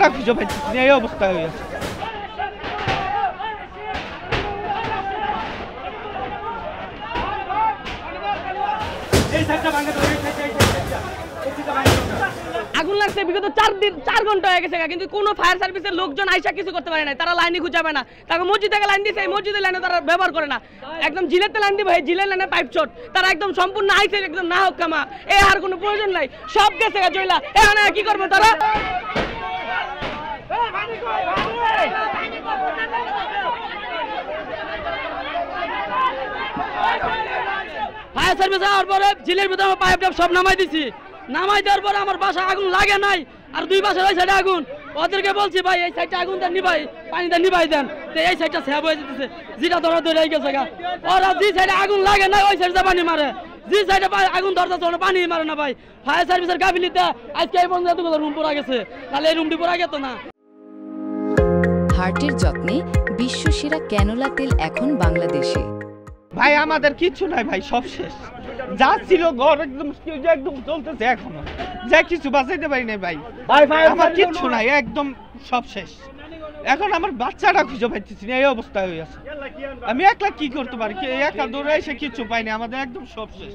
বাচ্চাটা খুঁজে পাইছি এই অবস্থা হয়ে আছে। আগুন লাগছে বিগত 4 ঘন্টা হয়ে গেছে, কিন্তু কোনো ফায়ার সার্ভিসের লোকজন আইসা কিছু করতে পারে না। তারা লাইনে খুঁজাবে না, তাকে মসজিদ থেকে লাইন দিয়েছে, এই মসজিদের লাইনে তারা ব্যবহার করে না। একদম জিলেতে লাইন দিব, এই জিলের লাইনে পাইপ শট। তারা একদম সম্পূর্ণ আইসে একদম না হোক কামা, এ আর কোনো প্রয়োজন নাই, সব গেছে জয়লা। এখানে কি করবে তারা? ফায়ার সার্ভিস আসার পরে জিলের ভিতরে পাইপ টাইপ সব নামাই দিছি। নামাই দেওয়ার পরে আমার বাসা আগুন লাগে নাই, আর 2 বাসার ওই সাইডে আগুন। ওদেরকে বলছি ভাই এই সাইডটা আগুন দেন নিভাই, পানিটা নিভাই দেন, তো এই সাইডটা সেভ হয়ে যেতেছে, যেটা ধরা ধরে গেছে গা। ওরা যে সাইডে আগুন লাগে না ওই সাইডে পানি মারে, যে সাইডে আগুন ধরতেছে ওরা পানি মারে না ভাই। ফায়ার সার্ভিসের গাফিলিতে আজকে এই পর্যন্ত এতগুলো রুম পড়া গেছে, তাহলে এই রুমটি পড়া গেত না। হার্টের যত্নে বিশ্বসেরা ক্যানোলা তেল এখন বাংলাদেশে। ভাই আমাদের কিচ্ছু নাই ভাই, সব শেষ। যা ছিল ঘর একদম একদম চলতেছে, এখনো যা কিছু বাঁচাইতে পারি নাই ভাই। আমার কিচ্ছু নাই, একদম সব শেষ। এখন আমার বাচ্চাটা খুঁজে পাইতেছি না, এই অবস্থা হয়ে আছে। আমি একলা কি করতে পারি? একা দৌড়ে এসে কিচ্ছু পাইনি, আমাদের একদম সব শেষ।